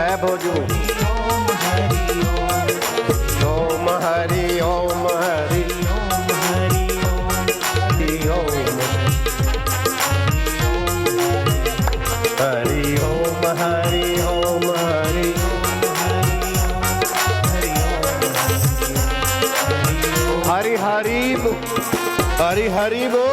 है भोजू। ओम हरि ओम हरि ओम हरि ओम हरि ओम हरि ओम हरि हरि हरि हरि बोल।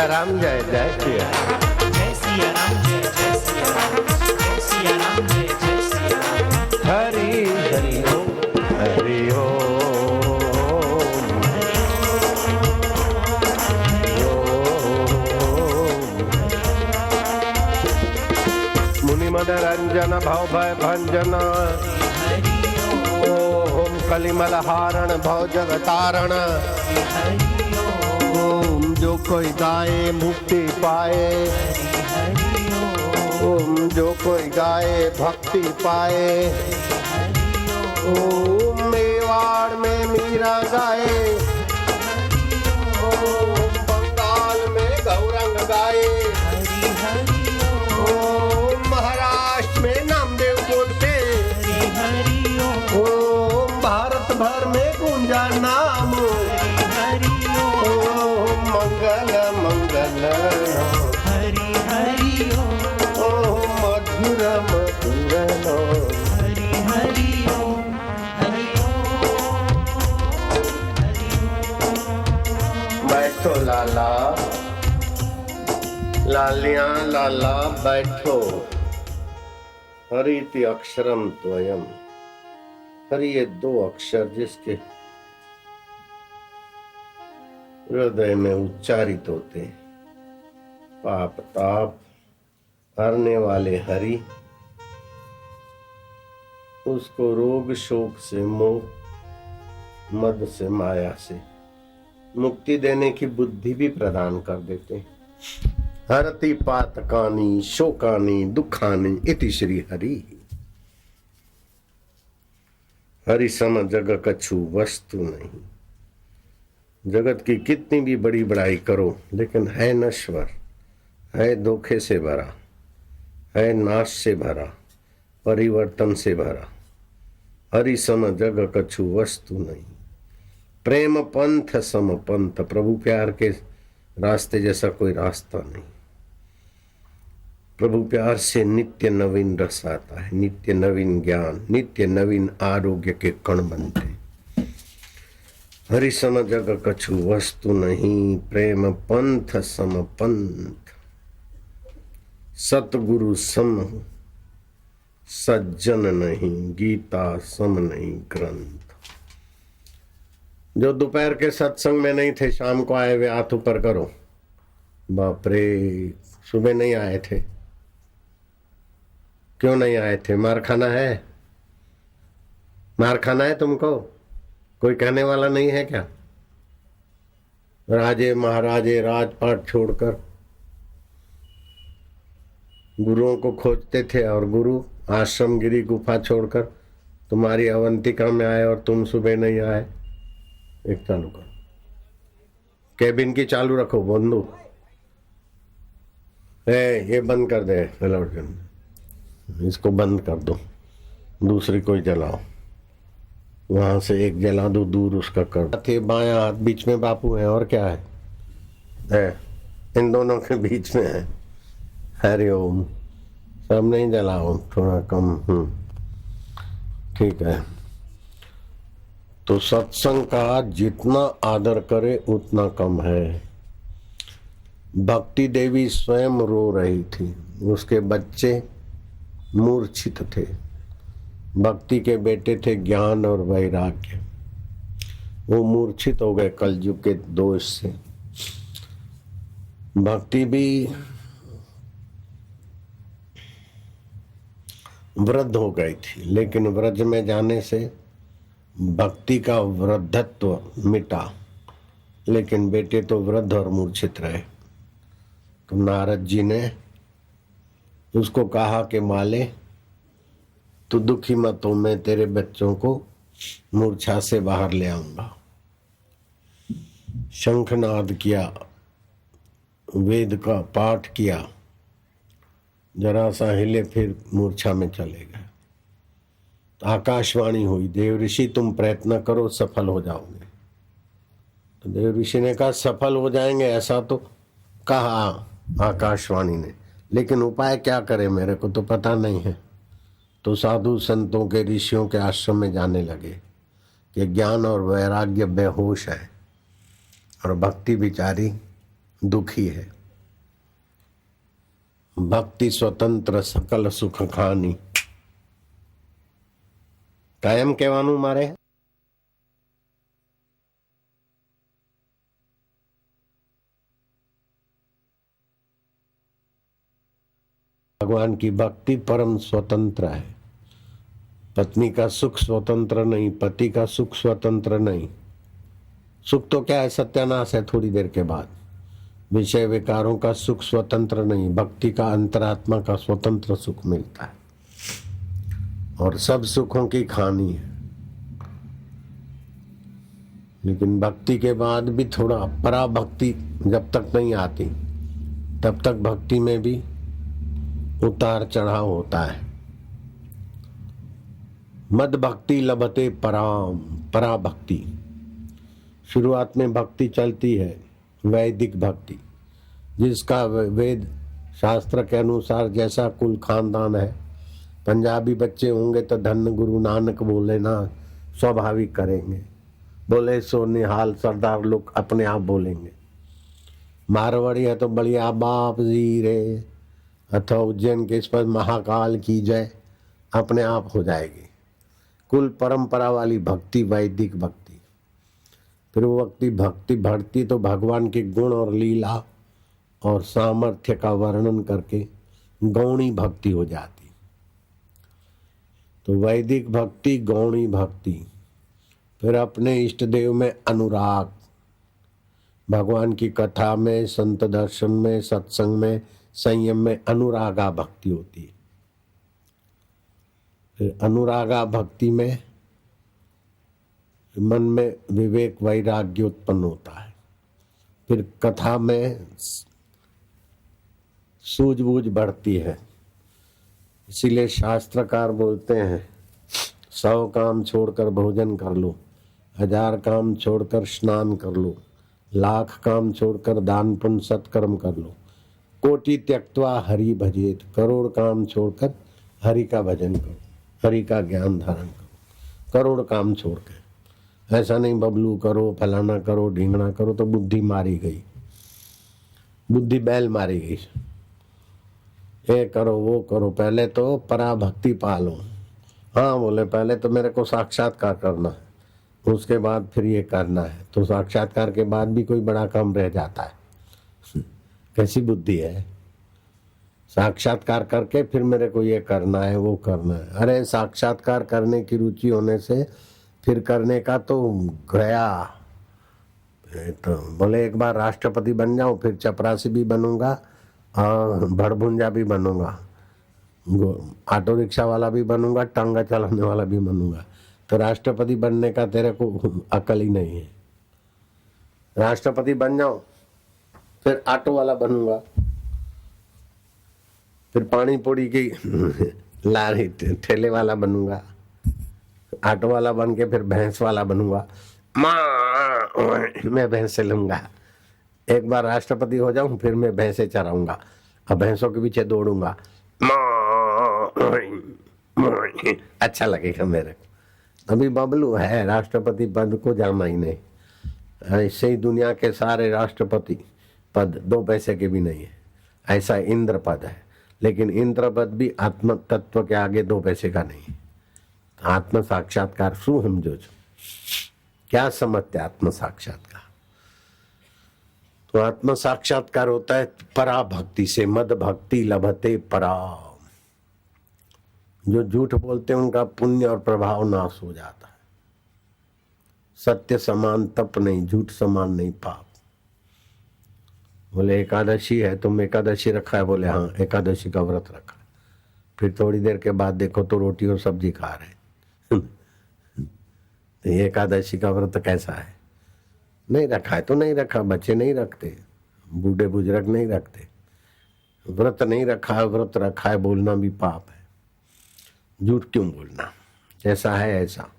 राम जय जय सिया जय सिया राम जय जय सिया राम जय सिया राम जय जय सिया राम। हरि हरि ओम हरि ओम मुनि मनरंजन भव भय भंजन ओम कलिमल हारण भव जगतारण ओम जो कोई गाए मुक्ति पाए ओम जो कोई गाए भक्ति पाए ओम मेवाड़ में मीरा गाए ओम बंगाल में गौरंग गाए ओम महाराष्ट्र में नामदेव बोलते ओम भारत भर में गूंजा नाम ओम मंगल मंगल हरि हरि ओम मधुर मधुर हरि हरि ओम हरि बैठो लाला लालियां लाला बैठो। हरिति अक्षरम त्वयम। हरि ये दो अक्षर जिसके हृदय में उच्चारित होते पाप ताप हरने वाले हरि उसको रोग शोक से मोह मद से माया से मुक्ति देने की बुद्धि भी प्रदान कर देते। हरति पातकानि शोकानि दुखानि इति श्री हरि। हरि सम जग कछु वस्तु नहीं। जगत की कितनी भी बड़ी बड़ाई करो लेकिन है नश्वर, है धोखे से भरा, है नाश से भरा, परिवर्तन से भरा। हरि सम जग कछु वस्तु नहीं। प्रेम पंथ सम पंथ। प्रभु प्यार के रास्ते जैसा कोई रास्ता नहीं। प्रभु प्यार से नित्य नवीन रस आता है, नित्य नवीन ज्ञान, नित्य नवीन आरोग्य के कण बनते। हरि सम जग कछु वस्तु नहीं। प्रेम पंथ सम पंथ। सतगुरु सम सज्जन नहीं। गीता सम नहीं ग्रंथ। जो दोपहर के सत्संग में नहीं थे शाम को आए वे हाथ ऊपर करो। बाप रे, सुबह नहीं आए थे। क्यों नहीं आए थे? मार खाना है? मार खाना है तुमको? कोई कहने वाला नहीं है क्या? राजे महाराजे राजपाट छोड़कर गुरुओं को खोजते थे और गुरु आश्रम गिरी गुफा छोड़कर तुम्हारी अवंतिका में आए और तुम सुबह नहीं आए। एक चालू करो, कैबिन की चालू रखो। बंदूक ये बंद कर दे, इसको बंद कर दो, दूसरी कोई जलाओ। वहां से एक जला दो, दूर उसका कर दो। बायां हाथ बीच में बापू है और क्या है? इन दोनों के बीच में है। हरि ओम। सब नहीं जलाओ, थोड़ा कम। ठीक है। तो सत्संग का जितना आदर करे उतना कम है। भक्ति देवी स्वयं रो रही थी, उसके बच्चे मूर्छित थे। भक्ति के बेटे थे ज्ञान और वैराग्य, वो मूर्छित हो गए कलयुग के दोष से। भक्ति भी वृद्ध हो गई थी, लेकिन व्रज में जाने से भक्ति का वृद्धत्व मिटा, लेकिन बेटे तो वृद्ध और मूर्छित रहे। तो नारद जी ने उसको कहा कि माले तू दुखी मत हो, मैं तेरे बच्चों को मूर्छा से बाहर ले आऊंगा। शंखनाद किया, वेद का पाठ किया, जरा सा हिले फिर मूर्छा में चले गए। तो आकाशवाणी हुई, देव ऋषि तुम प्रयत्न करो सफल हो जाओगे। तो देव ऋषि ने कहा सफल हो जाएंगे ऐसा तो कहा आकाशवाणी ने, लेकिन उपाय क्या करे मेरे को तो पता नहीं है। तो साधु संतों के ऋषियों के आश्रम में जाने लगे कि ज्ञान और वैराग्य बेहोश है और भक्ति बिचारी दुखी है। भक्ति स्वतंत्र सकल सुख खानी, कायम कहेવાનું मारे। भगवान की भक्ति परम स्वतंत्र है। पत्नी का सुख स्वतंत्र नहीं, पति का सुख स्वतंत्र नहीं। सुख तो क्या है, सत्यानाश है थोड़ी देर के बाद। विषय विकारों का सुख स्वतंत्र नहीं, भक्ति का अंतरात्मा का स्वतंत्र सुख मिलता है और सब सुखों की खानी है। लेकिन भक्ति के बाद भी थोड़ा पराभक्ति जब तक नहीं आती तब तक भक्ति में भी उतार चढ़ाव होता है। मद भक्ति लभते पराम, पराभक्ति। शुरुआत में भक्ति चलती है वैदिक भक्ति, जिसका वेद शास्त्र के अनुसार जैसा कुल खानदान है। पंजाबी बच्चे होंगे तो धन गुरु नानक बोले ना स्वाभाविक करेंगे, बोले सो निहाल सरदार लोग अपने आप बोलेंगे। मारवाड़ी है तो बढ़िया बाप जी रे, अथवा उज्जैन के इस पर महाकाल की जय अपने आप हो जाएगी। कुल परंपरा वाली भक्ति वैदिक भक्ति। फिर वो भक्ति बढ़ती तो भगवान के गुण और लीला और सामर्थ्य का वर्णन करके गौणी भक्ति हो जाती। तो वैदिक भक्ति, गौणी भक्ति, फिर अपने इष्ट देव में अनुराग, भगवान की कथा में, संत दर्शन में, सत्संग में, संयम में अनुरागा भक्ति होती है। फिर अनुरागा भक्ति में मन में विवेक वैराग्य उत्पन्न होता है। फिर कथा में सूझबूझ बढ़ती है। इसीलिए शास्त्रकार बोलते हैं 100 काम छोड़कर भोजन कर लो, 1000 काम छोड़कर स्नान कर लो, 1,00,000 काम छोड़कर दान पुण्य सत्कर्म कर लो, कोटि त्यक्त्वा हरि भजेत, करोड़ काम छोड़कर हरि का भजन करो, हरि का ज्ञान धारण करो, करोड़ काम छोड़ के। ऐसा नहीं बबलू करो, फलाना करो, ढींगना करो तो बुद्धि मारी गई, बुद्धि बैल मारी गई। ये करो वो करो, पहले तो पराभक्ति पालो। हाँ बोले पहले तो मेरे को साक्षात्कार करना है, उसके बाद फिर ये करना है। तो साक्षात्कार के बाद भी कोई बड़ा काम रह जाता है। कैसी बुद्धि है, साक्षात्कार करके फिर मेरे को ये करना है वो करना है। अरे साक्षात्कार करने की रुचि होने से फिर करने का तो गया। तो बोले एक बार राष्ट्रपति बन जाऊं, फिर चपरासी भी बनूंगा और भड़भुंजा भी बनूंगा, ऑटो रिक्शा वाला भी बनूंगा, टांगा चलाने वाला भी बनूंगा। तो राष्ट्रपति बनने का तेरे को अकल ही नहीं है। राष्ट्रपति बन जाओ, फिर ऑटो वाला बनूंगा, फिर पानी पूरी की लारी ठेले वाला बनूंगा, ऑटो वाला बन के फिर भैंस वाला बनूंगा। मैं भैंसे लूंगा। एक बार राष्ट्रपति हो जाऊं फिर मैं भैंसे चराऊंगा और भैंसों के पीछे दौड़ूंगा। अच्छा लगेगा मेरे को। अभी बबलू है, राष्ट्रपति पद को जाना ही नहीं। ऐसे ही दुनिया के सारे राष्ट्रपति पद 2 पैसे के भी नहीं है। ऐसा इंद्र पद है, लेकिन इंद्र पद भी आत्म तत्व के आगे 2 पैसे का नहीं है। आत्म साक्षात्कार शू समझो છો? क्या समझते आत्म साक्षात्कार? तो आत्म साक्षात्कार होता है पराभक्ति से। मद भक्ति लभते पराम। जो झूठ बोलते हैं उनका पुण्य और प्रभाव नाश हो जाता है। सत्य समान तप नहीं, झूठ समान नहीं पाप। बोले एकादशी है, तुम एकादशी रखा है? बोले हाँ एकादशी का व्रत रखा। फिर थोड़ी देर के बाद देखो तो रोटी और सब्जी खा रहे। तो एकादशी का व्रत कैसा है? नहीं रखा है तो नहीं रखा, बच्चे नहीं रखते, बूढ़े बुजुर्ग नहीं रखते। व्रत नहीं रखा है, व्रत रखा है बोलना भी पाप है। झूठ क्यों बोलना? जैसा है ऐसा।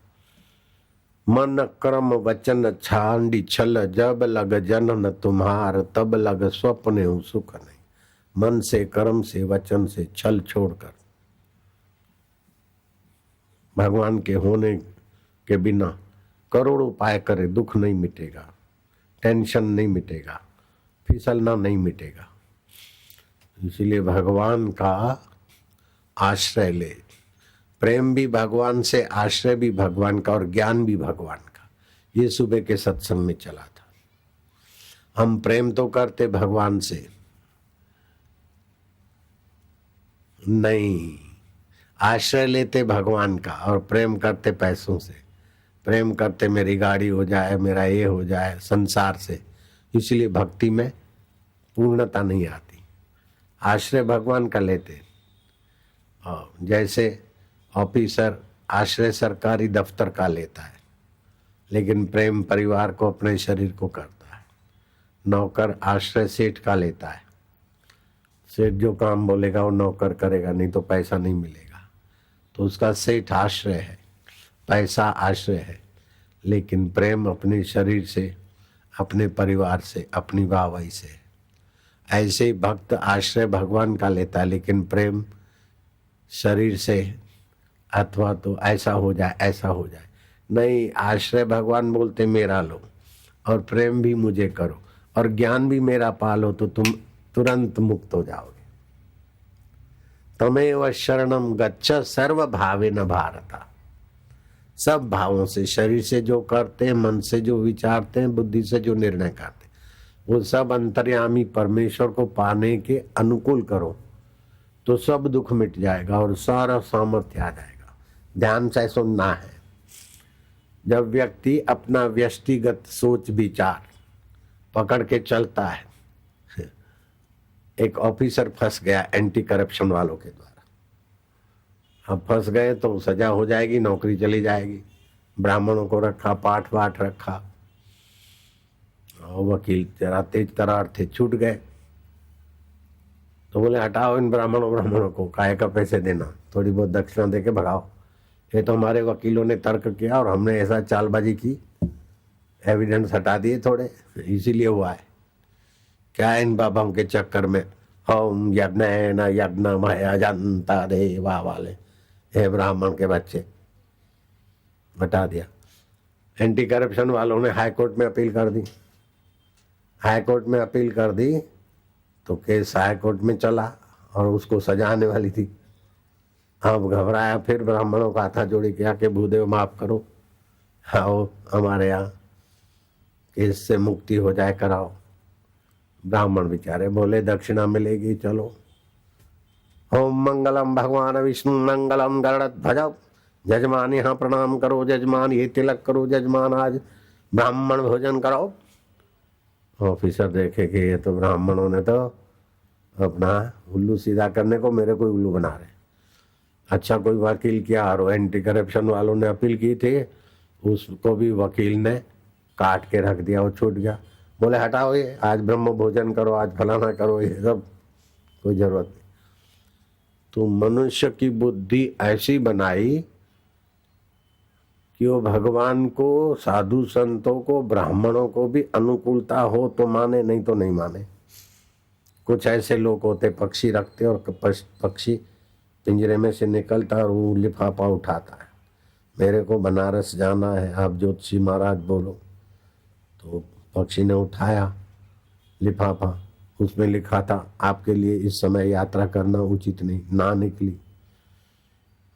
मन कर्म वचन छांडी छल, जब लग जनन तुम्हार, तब लग स्वप्ने हूं सुख नहीं। मन से, कर्म से, वचन से छल छोड़कर भगवान के होने के बिना करोड़ उपाय करे, दुख नहीं मिटेगा, टेंशन नहीं मिटेगा, फिसलना नहीं मिटेगा। इसलिए भगवान का आश्रय ले। प्रेम भी भगवान से, आश्रय भी भगवान का और ज्ञान भी भगवान का। ये सुबह के सत्संग में चला था। हम प्रेम तो करते भगवान से नहीं, आश्रय लेते भगवान का और प्रेम करते पैसों से। प्रेम करते मेरी गाड़ी हो जाए, मेरा ये हो जाए, संसार से। इसलिए भक्ति में पूर्णता नहीं आती। आश्रय भगवान का लेते। और जैसे ऑफिसर आश्रय सरकारी दफ्तर का लेता है, लेकिन प्रेम परिवार को, अपने शरीर को करता है। नौकर आश्रय सेठ का लेता है। सेठ जो काम बोलेगा वो नौकर करेगा, नहीं तो पैसा नहीं मिलेगा। तो उसका सेठ आश्रय है, पैसा आश्रय है, लेकिन प्रेम अपने शरीर से, अपने परिवार से, अपनी वाहवाही से। ऐसे ही भक्त आश्रय भगवान का लेता है, लेकिन प्रेम शरीर से, अथवा तो ऐसा हो जाए, ऐसा हो जाए। नहीं, आश्रय भगवान बोलते मेरा लो और प्रेम भी मुझे करो और ज्ञान भी मेरा पालो, तो तुम तुरंत मुक्त हो जाओगे। तमेव शरणम गच्छ सर्व भावेन भारत। सब भावों से, शरीर से जो करते हैं, मन से जो विचारते हैं, बुद्धि से जो निर्णय करते हैं, वो सब अंतर्यामी परमेश्वर को पाने के अनुकूल करो, तो सब दुख मिट जाएगा और सारा सामर्थ्य आ जाएगा। ध्यान से सुनना है। जब व्यक्ति अपना व्यष्टिगत सोच विचार पकड़ के चलता है, एक ऑफिसर फंस गया एंटी करप्शन वालों के द्वारा। अब फंस गए तो सजा हो जाएगी, नौकरी चली जाएगी। ब्राह्मणों को रखा, पाठ वाठ रखा, और वकील जरा तेज तरार थे, छूट गए। तो बोले हटाओ इन ब्राह्मणों को, काय का पैसे देना, थोड़ी बहुत दक्षिणा देके भगाओ। ये तो हमारे वकीलों ने तर्क किया और हमने ऐसा चालबाजी की, एविडेंस हटा दिए थोड़े, इसीलिए हुआ है। क्या इन बाबाओं के चक्कर में हम यज्ञ न यज्ञ मया जनता देवा वाले, हे ब्राह्मण के बच्चे, हटा दिया। एंटी करप्शन वालों ने हाई कोर्ट में अपील कर दी। हाई कोर्ट में अपील कर दी तो केस हाई कोर्ट में चला और उसको सजा आने वाली थी। अब घबराया, फिर ब्राह्मणों का हाथा जोड़ी किया कि भूदेव माफ करो, आओ हमारे यहाँ केस से मुक्ति हो जाए, कराओ। ब्राह्मण बेचारे बोले दक्षिणा मिलेगी, चलो। ओम मंगलम भगवान विष्णु मंगलम गरुड़ ध्वज, जजमान यहाँ प्रणाम करो, जजमान ये तिलक करो, जजमान आज ब्राह्मण भोजन कराओ। ऑफिसर देखे कि ये तो ब्राह्मणों ने तो अपना उल्लू सीधा करने को मेरे को उल्लू बना रहे। अच्छा, कोई वकील क्या, और एंटी करप्शन वालों ने अपील की थी, उसको भी वकील ने काट के रख दिया, वो छूट गया। बोले हटाओ ये, आज ब्रह्म भोजन करो, आज फलाना करो, ये सब कोई जरूरत नहीं। तो मनुष्य की बुद्धि ऐसी बनाई कि वो भगवान को, साधु संतों को, ब्राह्मणों को भी अनुकूलता हो तो माने, नहीं तो नहीं माने। कुछ ऐसे लोग होते, पक्षी रखते और पक्षी पिंजरे में से निकलता और वो लिफाफा उठाता है, मेरे को बनारस जाना है, आप ज्योतिषी महाराज बोलो। तो पक्षी ने उठाया लिफाफा, उसमें लिखा था आपके लिए इस समय यात्रा करना उचित नहीं, ना निकली।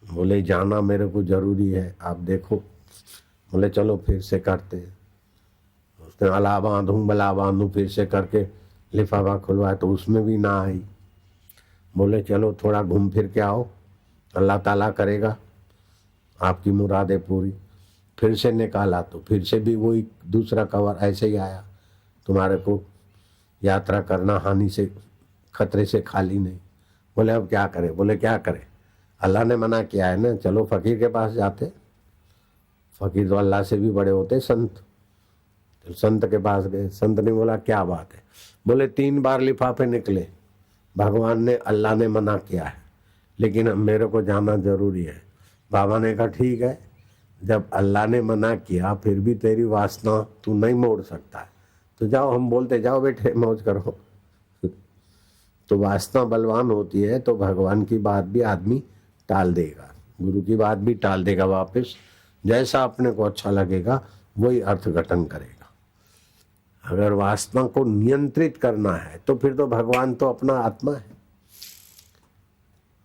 बोले जाना मेरे को जरूरी है, आप देखो। बोले चलो फिर से करते हैं। उसने अला बांधूं बला बांधूं फिर से करके लिफाफा खुलवाया तो उसमें भी ना आई। बोले चलो थोड़ा घूम फिर के आओ, अल्लाह ताला करेगा आपकी मुरादें पूरी। फिर से निकाला तो फिर से भी वही दूसरा कवर ऐसे ही आया, तुम्हारे को यात्रा करना हानि से, खतरे से खाली नहीं। बोले अब क्या करें? बोले क्या करें? अल्लाह ने मना किया है ना, चलो फकीर के पास जाते। फकीर तो अल्लाह से भी बड़े होते संत। तो संत के पास गए, संत ने बोला क्या बात है? बोले 3 बार लिफाफे निकले, भगवान ने अल्लाह ने मना किया है, लेकिन अब मेरे को जाना जरूरी है। बाबा ने कहा ठीक है, जब अल्लाह ने मना किया फिर भी तेरी वासना तू नहीं मोड़ सकता है, तो जाओ, हम बोलते जाओ बेटे मौज करो। तो वासना बलवान होती है तो भगवान की बात भी आदमी टाल देगा, गुरु की बात भी टाल देगा, वापस जैसा अपने को अच्छा लगेगा वही अर्थघटन करेगा। अगर वासना को नियंत्रित करना है तो फिर तो भगवान तो अपना आत्मा है।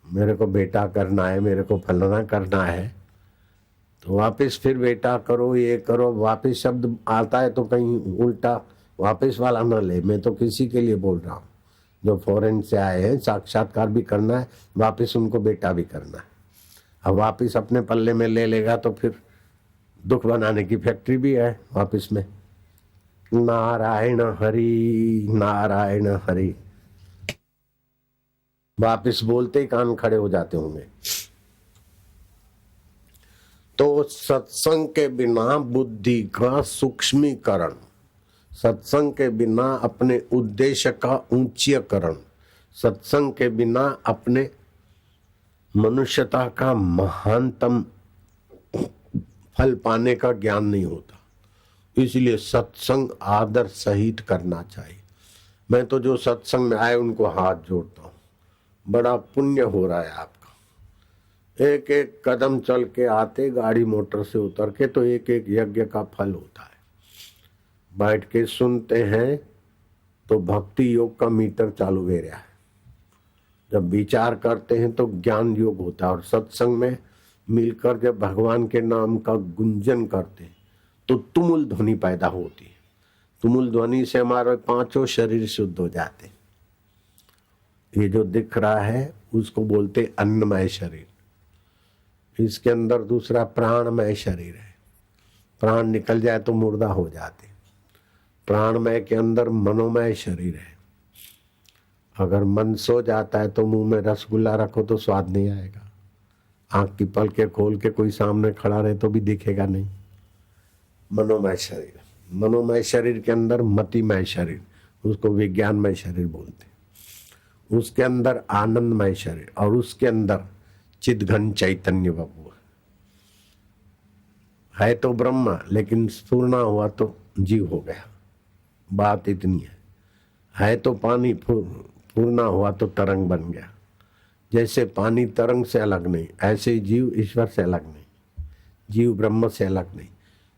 मेरे को बेटा करना है, मेरे को फलाना करना है, तो वापस फिर बेटा करो, ये करो, वापस शब्द आता है तो कहीं उल्टा वापस वाला ना ले। मैं तो किसी के लिए बोल रहा हूँ जो फॉरेन से आए हैं, साक्षात्कार भी करना है, वापस उनको बेटा भी करना है। अब वापस अपने पल्ले में ले लेगा तो फिर दुख बनाने की फैक्ट्री भी है वापस में। नारायण हरि नारायण हरि, वापस बोलते ही कान खड़े हो जाते होंगे। तो सत्संग के बिना बुद्धि का सूक्ष्मीकरण, सत्संग के बिना अपने उद्देश्य का ऊंचीकरण, सत्संग के बिना अपने मनुष्यता का महानतम फल पाने का ज्ञान नहीं होता। इसलिए सत्संग आदर सहित करना चाहिए। मैं तो जो सत्संग में आए उनको हाथ जोड़ता हूँ, बड़ा पुण्य हो रहा है आपका। एक एक कदम चल के आते, गाड़ी मोटर से उतर के, तो एक एक यज्ञ का फल होता है। बैठ के सुनते हैं तो भक्ति योग का मीटर चालू हो रहा है, जब विचार करते हैं तो ज्ञान योग होता है, और सत्संग में मिलकर जब भगवान के नाम का गुंजन करते हैं तो तुमुल ध्वनि पैदा होती है। तुमुल ध्वनि से हमारे 5 शरीर शुद्ध हो जाते। ये जो दिख रहा है उसको बोलते अन्नमय शरीर। इसके अंदर दूसरा प्राणमय शरीर है, प्राण निकल जाए तो मुर्दा हो जाते। प्राणमय के अंदर मनोमय शरीर है। अगर मन सो जाता है तो मुंह में रसगुल्ला रखो तो स्वाद नहीं आएगा, आंख की पलके खोल के कोई सामने खड़ा रहे तो भी दिखेगा नहीं। मनोमय शरीर, मनोमय शरीर के अंदर मतिमय शरीर, उसको विज्ञानमय शरीर बोलते। उसके अंदर आनंदमय शरीर, और उसके अंदर चिदघन चैतन्य बाबू है तो ब्रह्मा, लेकिन स्फूर्णा हुआ तो जीव हो गया। बात इतनी है तो पानी, पूर्णा हुआ तो तरंग बन गया। जैसे पानी तरंग से अलग नहीं, ऐसे ही जीव ईश्वर से अलग नहीं, जीव ब्रह्म से अलग नहीं।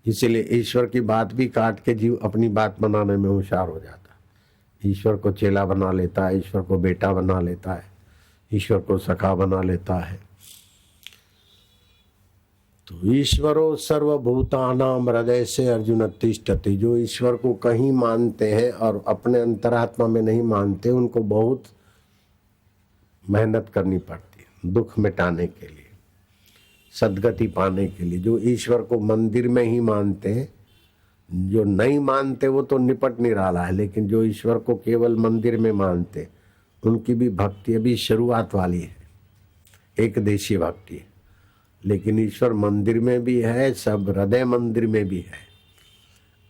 इसीलिए ईश्वर की बात भी काट के जीव अपनी बात बनाने में होशियार हो जाता है। ईश्वर को चेला बना लेता है, ईश्वर को बेटा बना लेता है, ईश्वर को सखा बना लेता है। तो ईश्वरो सर्वभूतानाम हृदय से अर्जुन तिष्ठति। जो ईश्वर को कहीं मानते हैं और अपने अंतरात्मा में नहीं मानते, उनको बहुत मेहनत करनी पड़ती है दुख मिटाने के लिए, सदगति पाने के लिए। जो ईश्वर को मंदिर में ही मानते हैं, जो नहीं मानते वो तो निपट नहीं रहा है, लेकिन जो ईश्वर को केवल मंदिर में मानते, उनकी भी भक्ति अभी शुरुआत वाली है, एक देशीय भक्ति है। लेकिन ईश्वर मंदिर में भी है, सब हृदय मंदिर में भी है।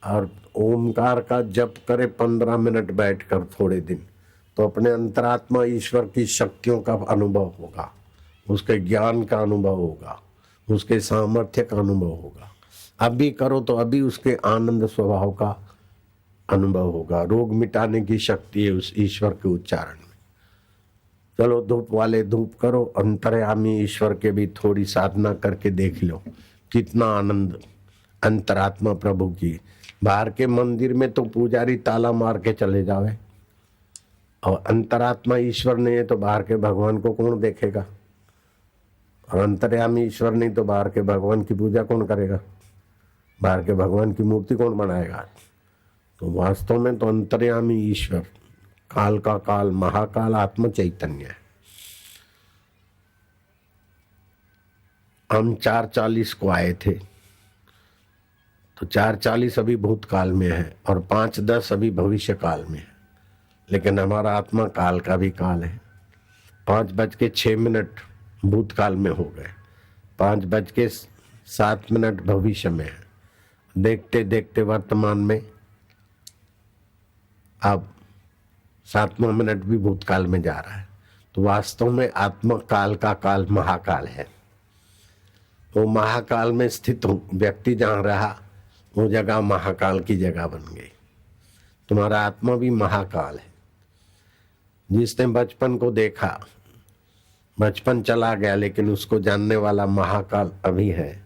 और ओमकार का जप करे 15 मिनट बैठकर थोड़े दिन, तो अपने अंतरात्मा ईश्वर की शक्तियों का अनुभव होगा, उसके ज्ञान का अनुभव होगा, उसके सामर्थ्य का अनुभव होगा। अभी करो तो अभी उसके आनंद स्वभाव का अनुभव होगा। रोग मिटाने की शक्ति है उस ईश्वर के उच्चारण में। चलो धूप वाले धूप करो, अंतर्यामी ईश्वर के भी थोड़ी साधना करके देख लो कितना आनंद अंतरात्मा प्रभु की। बाहर के मंदिर में तो पुजारी ताला मार के चले जावे, और अंतरात्मा ईश्वर नहीं है तो बाहर के भगवान को कौन देखेगा? और अंतर्यामी ईश्वर नहीं तो बाहर के भगवान की पूजा कौन करेगा? बाहर के भगवान की मूर्ति कौन बनाएगा? तो वास्तव में तो अंतर्यामी ईश्वर, काल का काल, महाकाल आत्म चैतन्य है। हम 4:40 को आए थे, तो 4:40 अभी भूतकाल में है और 5:10 अभी भविष्य काल में है। लेकिन हमारा आत्मा काल का भी काल है। 5:06 भूतकाल में हो गए, 5:07 भविष्य में है, देखते देखते वर्तमान में अब 7वां मिनट भी भूतकाल में जा रहा है। तो वास्तव में आत्मकाल का काल महाकाल है। वो महाकाल में स्थित व्यक्ति जहाँ रहा वो जगह महाकाल की जगह बन गई। तुम्हारा आत्मा भी महाकाल है। जिसने बचपन को देखा, बचपन चला गया लेकिन उसको जानने वाला महाकाल अभी है।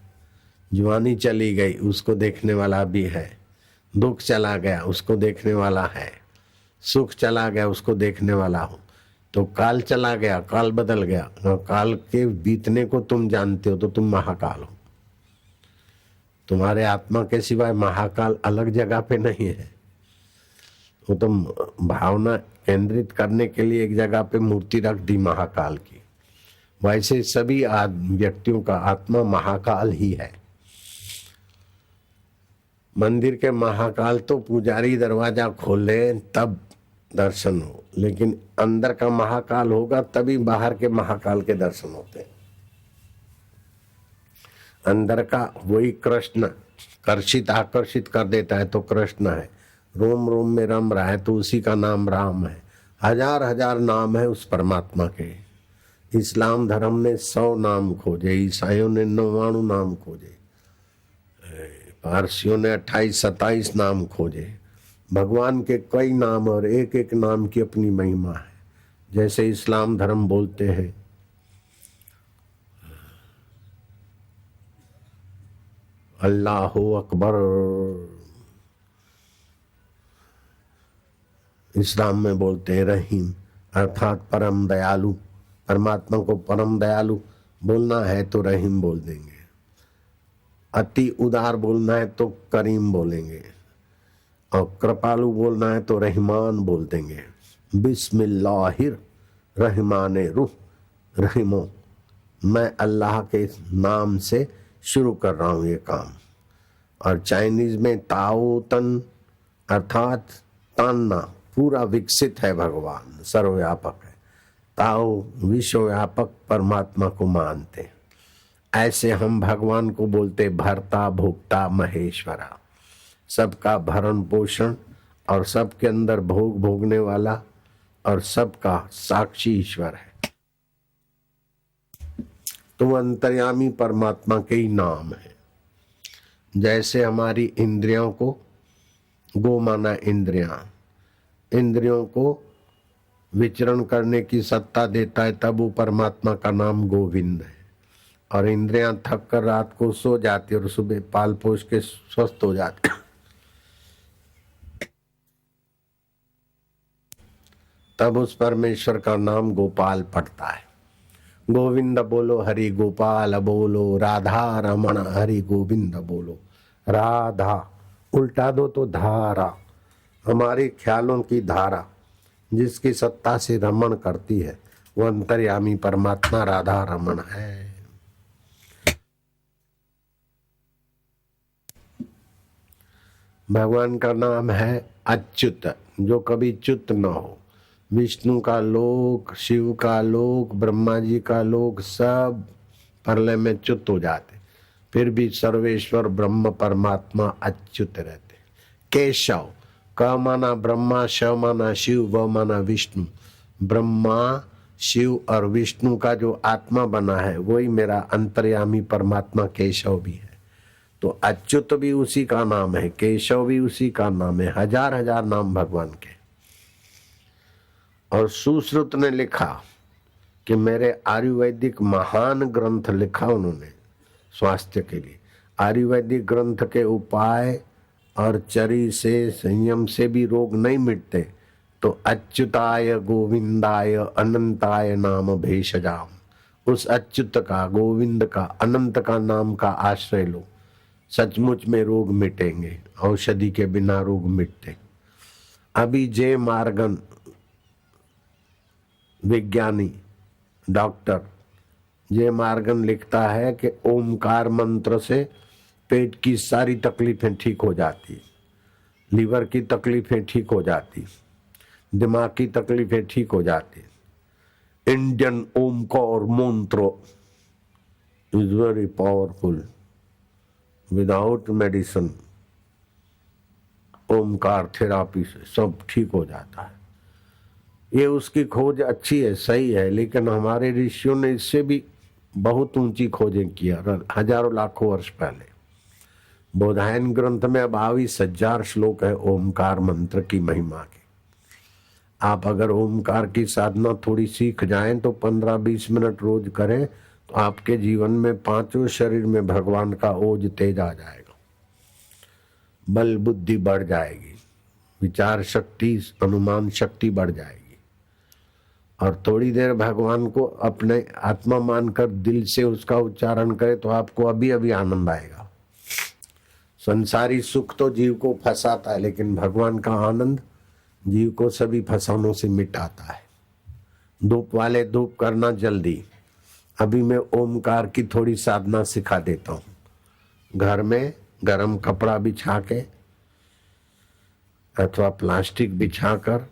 जवानी चली गई, उसको देखने वाला अभी है। दुख चला गया, उसको देखने वाला है। सुख चला गया, उसको देखने वाला हो। तो काल चला गया, काल बदल गया, काल के बीतने को तुम जानते हो तो तुम महाकाल हो। तुम्हारे आत्मा के सिवाय महाकाल अलग जगह पे नहीं है। वो तुम भावना केंद्रित करने के लिए एक जगह पे मूर्ति रख दी महाकाल की। वैसे सभी व्यक्तियों का आत्मा महाकाल ही है। मंदिर के महाकाल तो पुजारी दरवाजा खोले तब दर्शन हो, लेकिन अंदर का महाकाल होगा तभी बाहर के महाकाल के दर्शन होते हैं। अंदर का वही कृष्ण कर्षित आकर्षित कर देता है तो कृष्ण है। रोम रोम में रम रहा है तो उसी का नाम राम है। हजार हजार नाम है उस परमात्मा के। इस्लाम धर्म ने 100 नाम खोजे, ईसाइयों ने 99 नाम खोजे, पारसियों ने 28-27 नाम खोजे। भगवान के कई नाम और एक एक नाम की अपनी महिमा है। जैसे इस्लाम धर्म बोलते हैं अल्लाह अकबर, इस्लाम में बोलते हैं रहीम अर्थात परम दयालु। परमात्मा को परम दयालु बोलना है तो रहीम बोल देंगे। अति उदार बोलना है तो करीम बोलेंगे, और कृपालु बोलना है तो रहमान बोल देंगे। बिस्मिल्लाहिर रहमाने रूह रहीमो, मैं अल्लाह के नाम से शुरू कर रहा हूँ ये काम। और चाइनीज में ताओ तन अर्थात तान्ना पूरा विकसित है। भगवान सर्वव्यापक है। ताओ विश्वव्यापक परमात्मा को मानते। ऐसे हम भगवान को बोलते भरता भोक्ता महेश्वरा, सबका भरण पोषण और सबके अंदर भोग भोगने वाला और सबका साक्षी ईश्वर है। तो अंतर्यामी परमात्मा के ही नाम है। जैसे हमारी इंद्रियों को, गो माना इंद्रियां, इंद्रियों को विचरण करने की सत्ता देता है, तब वो परमात्मा का नाम गोविंद है। और इंद्रियां थक कर रात को सो जाती और सुबह पाल पोष के स्वस्थ हो जाती, तब उस परमेश्वर का नाम गोपाल पड़ता है। गोविंद बोलो हरि गोपाल बोलो, राधा रमण हरि गोविंद बोलो। राधा उल्टा दो तो धारा, हमारे ख्यालों की धारा जिसकी सत्ता से रमण करती है वो अंतर्यामी परमात्मा राधा रमण है। भगवान का नाम है अच्युत, जो कभी च्युत न हो। विष्णु का लोक, शिव का लोक, ब्रह्मा जी का लोक सब प्रलय में च्युत हो जाते, फिर भी सर्वेश्वर ब्रह्म परमात्मा अच्युत रहते। केशव, क माना ब्रह्मा, श माना शिव, व माना विष्णु। ब्रह्मा शिव और विष्णु का जो आत्मा बना है वही मेरा अंतर्यामी परमात्मा केशव भी है। तो अच्युत भी उसी का नाम है, केशव भी उसी का नाम है। हजार हजार नाम भगवान के। और सुश्रुत ने लिखा कि मेरे आयुर्वेदिक महान ग्रंथ लिखा उन्होंने स्वास्थ्य के लिए। आयुर्वेदिक ग्रंथ के उपाय और चरी से, संयम से भी रोग नहीं मिटते तो अच्युताय गोविंदाय अनंताय नाम भेषजाम। उस अच्युत का, गोविंद का, अनंत का नाम का आश्रय लो, सचमुच में रोग मिटेंगे। औषधि के बिना रोग मिटते। अभी जे मार्गन विज्ञानी डॉक्टर जे मार्गन लिखता है कि ओमकार मंत्र से पेट की सारी तकलीफें ठीक हो जाती, लीवर की तकलीफें ठीक हो जाती, दिमाग की तकलीफें ठीक हो जाती। इंडियन ओमकार मंत्र is very powerful. Without medicine Omkar therapy से सब ठीक हो जाता है। ये उसकी खोज अच्छी है, सही है, लेकिन हमारे ऋषियों ने इससे भी बहुत ऊंची खोजें किया हजारों लाखों वर्ष पहले। बोधायन ग्रंथ में 22,000 श्लोक है ओमकार मंत्र की महिमा के। आप अगर ओमकार की साधना थोड़ी सीख जाएं तो 15-20 मिनट रोज करें तो आपके जीवन में पांचों शरीर में भगवान का ओज तेज आ जाएगा, बल बुद्धि बढ़ जाएगी, विचार शक्ति अनुमान शक्ति बढ़ जाएगी। और थोड़ी देर भगवान को अपने आत्मा मानकर दिल से उसका उच्चारण करें तो आपको अभी अभी आनंद आएगा। संसारी सुख तो जीव को फंसाता है, लेकिन भगवान का आनंद जीव को सभी फसानों से मिटाता है। धूप वाले धूप करना जल्दी। अभी मैं ओमकार की थोड़ी साधना सिखा देता हूँ। घर में गरम कपड़ा बिछा के अथवा प्लास्टिक बिछाकर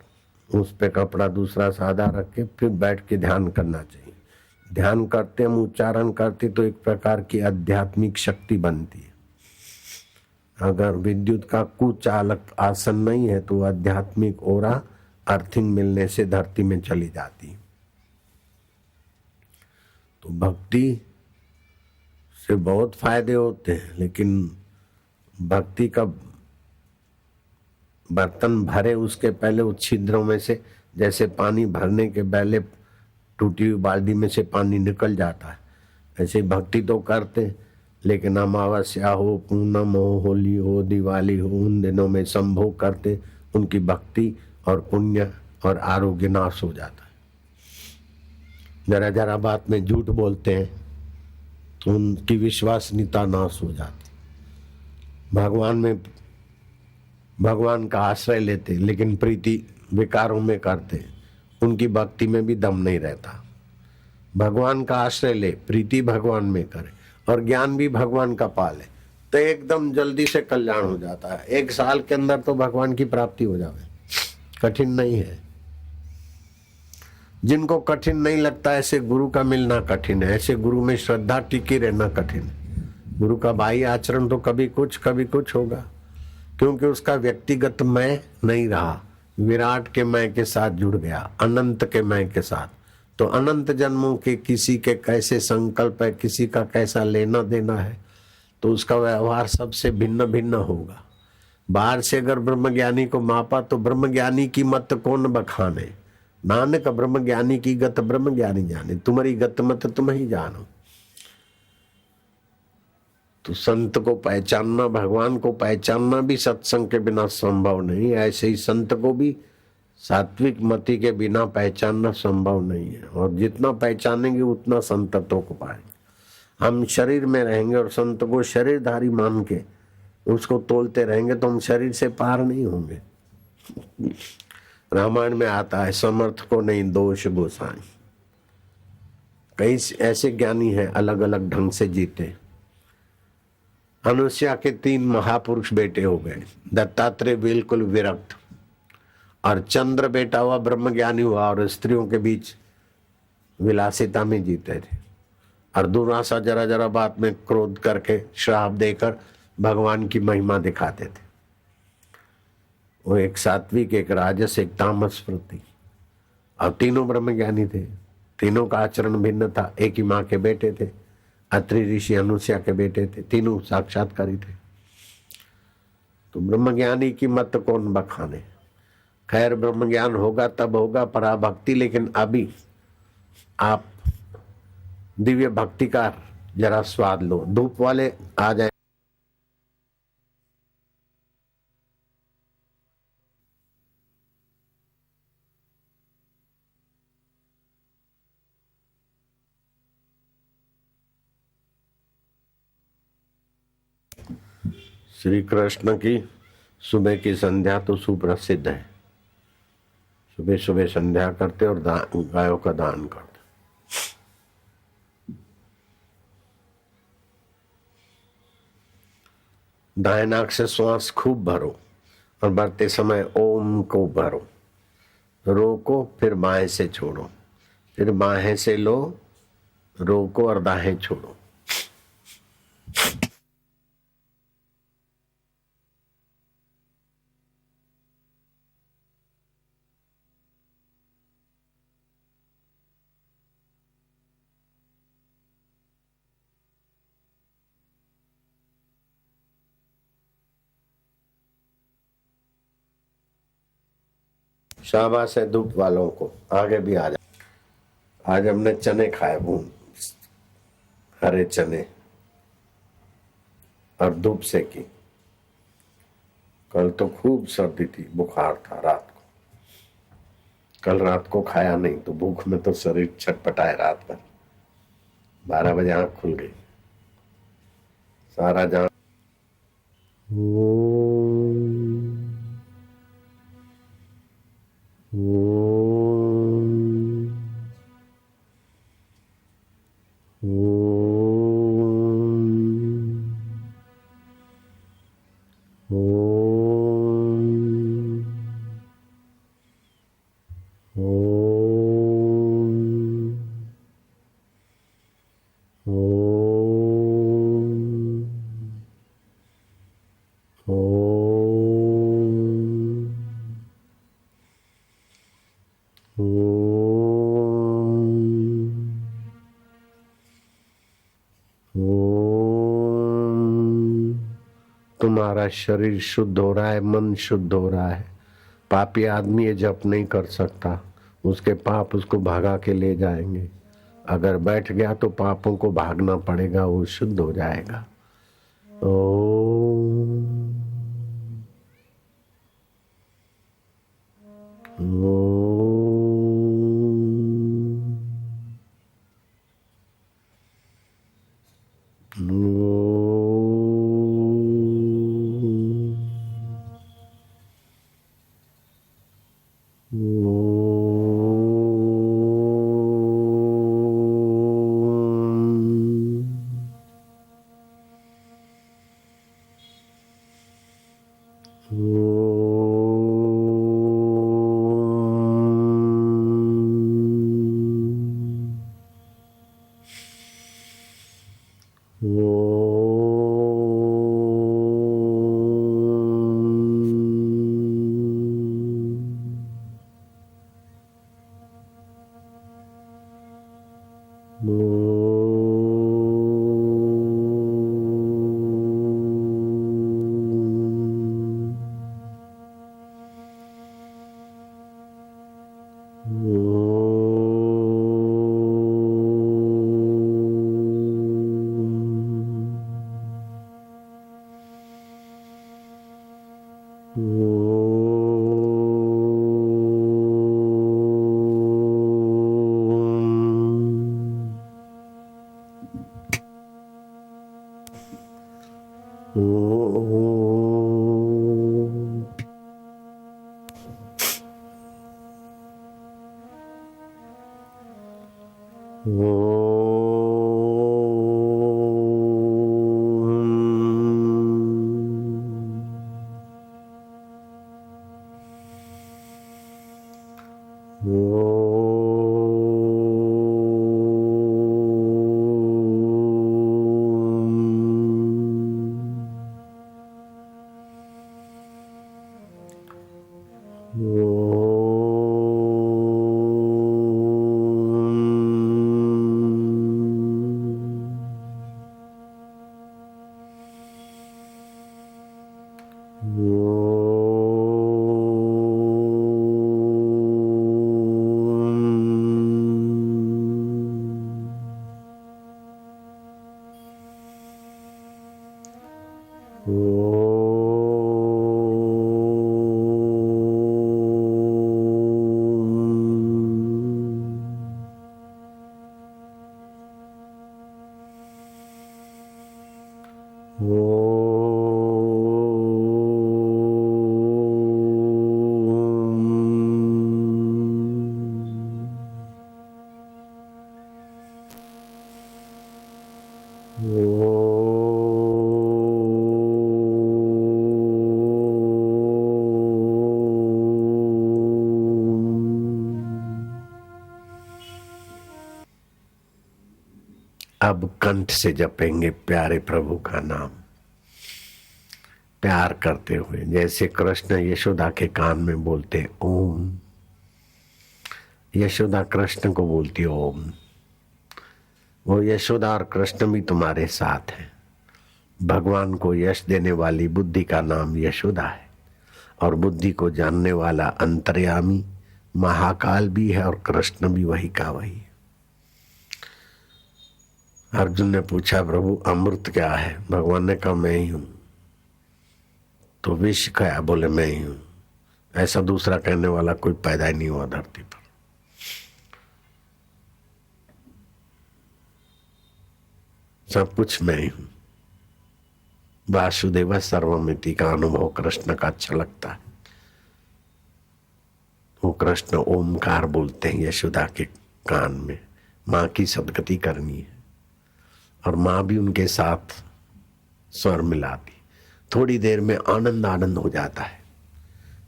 उस पे कपड़ा दूसरा सादा रख के फिर बैठ के ध्यान करना चाहिए। ध्यान करते हम उच्चारण करते तो एक प्रकार की आध्यात्मिक शक्ति बनती है। अगर विद्युत का कुचालक आसन नहीं है तो आध्यात्मिक ओरा अर्थिंग मिलने से धरती में चली जाती। तो भक्ति से बहुत फायदे होते हैं, लेकिन भक्ति का बर्तन भरे उसके पहले उस छिद्रों में से, जैसे पानी भरने के पहले टूटी हुई बाल्टी में से पानी निकल जाता है, ऐसे भक्ति तो करते, लेकिन अमावस्या हो, पूनम हो, होली हो, दिवाली हो, उन दिनों में संभोग करते, उनकी भक्ति और पुण्य और आरोग्य नाश हो जाता है। जरा जरा बात में झूठ बोलते हैं तो उनकी विश्वसनीयता नाश हो जाती। भगवान का आश्रय लेते लेकिन प्रीति विकारों में करते, उनकी भक्ति में भी दम नहीं रहता। भगवान का आश्रय ले, प्रीति भगवान में करे और ज्ञान भी भगवान का पाले तो एकदम जल्दी से कल्याण हो जाता है। 1 साल के अंदर तो भगवान की प्राप्ति हो जाए, कठिन नहीं है। जिनको कठिन नहीं लगता ऐसे गुरु का मिलना कठिन है, ऐसे गुरु में श्रद्धा टिकी रहना कठिन है। गुरु का बाह्य आचरण तो कभी कुछ होगा, क्योंकि उसका व्यक्तिगत मैं नहीं रहा, विराट के मैं के साथ जुड़ गया, अनंत के मैं के साथ। तो अनंत जन्मों के किसी के कैसे संकल्प है, किसी का कैसा लेना देना है, तो उसका व्यवहार सबसे भिन्न भिन्न होगा। बाहर से अगर ब्रह्मज्ञानी को मापा तो ब्रह्मज्ञानी की मत कौन बखाने, नानक ब्रह्मज्ञानी की गत ब्रह्मज्ञानी जाने, तुम्हारी गत मत तुम ही जानो। तो संत को पहचानना, भगवान को पहचानना भी सत्संग के बिना संभव नहीं, ऐसे ही संत को भी सात्विक मति के बिना पहचानना संभव नहीं है। और जितना पहचानेंगे उतना संतत्व को पाएंगे। हम शरीर में रहेंगे और संत को शरीरधारी मान के उसको तोलते रहेंगे तो हम शरीर से पार नहीं होंगे। रामायण में आता है, समर्थ को नहीं दोष गोसाई। कई ऐसे ज्ञानी हैं अलग अलग ढंग से जीते। अनुसुईया के 3 महापुरुष बेटे हो गए। दत्तात्रेय बिल्कुल विरक्त, और चंद्र बेटा हुआ ब्रह्मज्ञानी हुआ और स्त्रियों के बीच विलासिता में जीते थे। और दुर्वासा जरा जरा बात में क्रोध करके श्राप देकर भगवान की महिमा दिखाते थे। वो एक सात्विक, एक राजस, एक तामस प्रति, और तीनों ब्रह्मज्ञानी थे। तीनों का आचरण भिन्न था। एक ही माँ के बेटे थे, अत्रि ऋषि अनुसुईया के बेटे थे, तीनों साक्षात्कारी थे। तो ब्रह्मज्ञानी की मत कौन बखाने। खैर ब्रह्मज्ञान होगा तब होगा पराभक्ति, लेकिन अभी आप दिव्य भक्ति का जरा स्वाद लो। धूप वाले आ जाए। श्री कृष्ण की सुबह की संध्या तो सुप्रसिद्ध है। सुबह सुबह संध्या करते और गायों का दान करते। दाएं नाक से श्वास खूब भरो और भरते समय ओम को भरो, रोको, फिर बाएं से छोड़ो। फिर बाहें से लो, रोको और दाहें छोड़ो। शाबाश है धूप वालों को, आगे भी आ जा। आज हमने चने खाए, भून हरे चने और धूप सेकी। कल तो खूब सर्दी थी, बुखार था रात को। कल रात को खाया नहीं तो भूख में तो शरीर छटपटाए रात भर। 12 बजे आंख खुल गई, सारा जहां तुम्हारा शरीर शुद्ध हो रहा है, मन शुद्ध हो रहा है। पापी आदमी ये जप नहीं कर सकता, उसके पाप उसको भागा के ले जाएंगे। अगर बैठ गया तो पापों को भागना पड़ेगा, वो शुद्ध हो जाएगा। ओम अब कंठ से जपेंगे प्यारे प्रभु का नाम, प्यार करते हुए, जैसे कृष्ण यशोदा के कान में बोलते ओम, यशोदा कृष्ण को बोलती ओम। वो यशोदा और कृष्ण भी तुम्हारे साथ हैं। भगवान को यश देने वाली बुद्धि का नाम यशोदा है, और बुद्धि को जानने वाला अंतर्यामी महाकाल भी है, और कृष्ण भी वही का वही है। अर्जुन ने पूछा प्रभु अमृत क्या है? भगवान ने कहा मैं ही हूं। तो विष क्या? बोले मैं ही हूं। ऐसा दूसरा कहने वाला कोई पैदा ही नहीं हुआ धरती पर। सब कुछ मैं ही हूं। वासुदेव सर्वमिति का अनुभव कृष्ण का अच्छा लगता है। वो कृष्ण ओमकार बोलते हैं यशोदा के कान में। माँ की सदगति करनी है, और माँ भी उनके साथ स्वर मिलाती। थोड़ी देर में आनंद आनंद हो जाता है।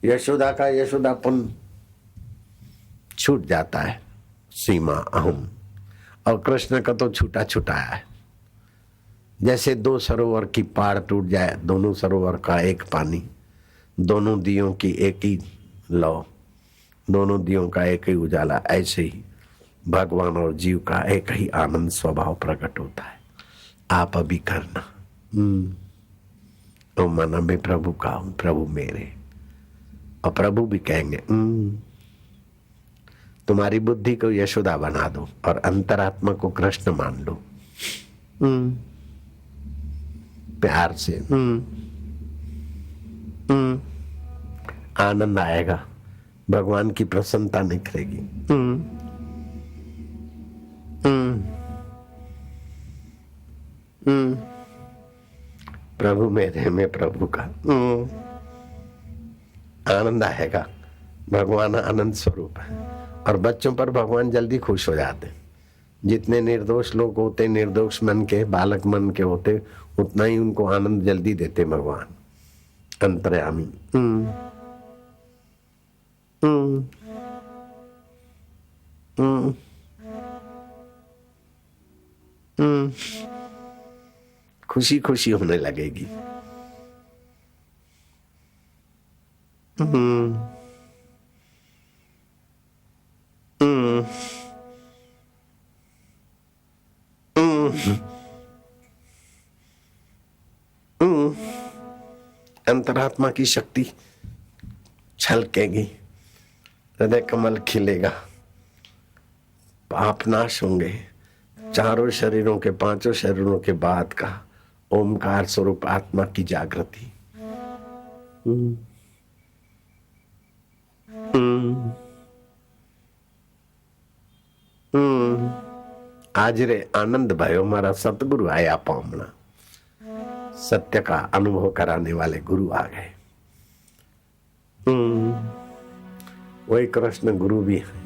यशोदा का यशोदापन छूट जाता है, सीमा अहम, और कृष्ण का तो छूटा छुटाया है। जैसे दो सरोवर की पाड़ टूट जाए, दोनों सरोवर का एक पानी, दोनों दियों की एक ही लौ, दोनों दियों का एक ही उजाला, ऐसे ही भगवान और जीव का एक ही आनंद स्वभाव प्रकट होता है। आप अभी करना तो माना मैं प्रभु का हूं, प्रभु मेरे, और प्रभु भी कहेंगे तुम्हारी बुद्धि को यशोदा बना दो और अंतरात्मा को कृष्ण मान लो। प्यार से आनंद आएगा, भगवान की प्रसन्नता निखरेगी। प्रभु मेरे, मैं प्रभु का, आनंद आएगा। भगवान आनंद स्वरूप है, और बच्चों पर भगवान जल्दी खुश हो जाते हैं। जितने निर्दोष लोग होते, निर्दोष मन के, बालक मन के होते, उतना ही उनको आनंद जल्दी देते भगवान अंतर्यामी। खुशी खुशी होने लगेगी। अंतरात्मा की शक्ति छलकेगी, हृदय कमल खिलेगा, पाप नाश होंगे। चारों शरीरों के, पांचों शरीरों के बाद का ओमकार स्वरूप आत्मा की जागृति। आज रे आनंद भयो मारा सतगुरु आया पामना। सत्य का अनुभव कराने वाले गुरु आ गए। वही कृष्ण गुरु भी है।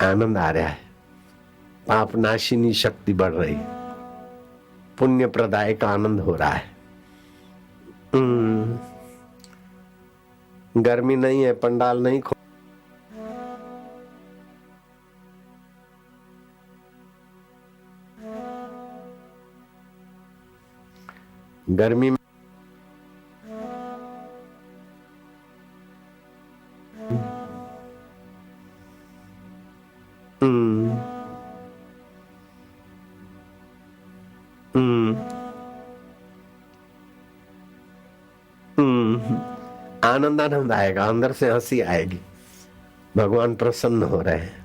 आनंद आ रहा है, पाप नाशिनी शक्ति बढ़ रही, पुण्य प्रदाय का आनंद हो रहा है। गर्मी नहीं है, पंडाल नहीं खो, गर्मी में आनंद आनंद आएगा, अंदर से हंसी आएगी। भगवान प्रसन्न हो रहे हैं।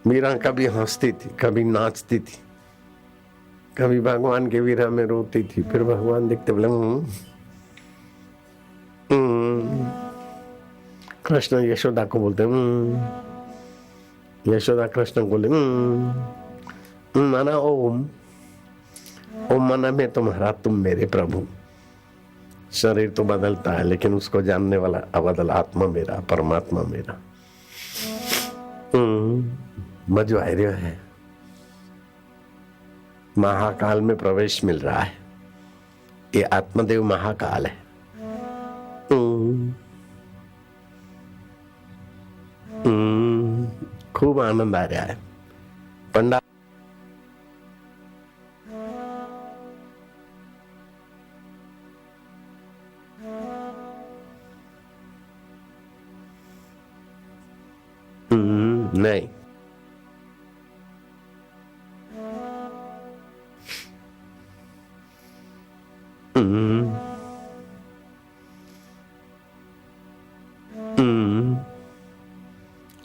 मीरा कभी हंसती थी, कभी नाचती थी, कभी भगवान के वीरा में रोती थी। फिर भगवान देखते बोले कृष्ण यशोदा को बोलते यशोदा कृष्ण को बोले माना ओम। ओ मन में तुम्हारा तुम मेरे प्रभु। शरीर तो बदलता है लेकिन उसको जानने वाला अबदल आत्मा मेरा, परमात्मा मेरा। मजो आ रहा है। महाकाल में प्रवेश मिल रहा है। ये आत्मदेव महाकाल है। खूब आनंद आ रहा है। पंडा नहीं,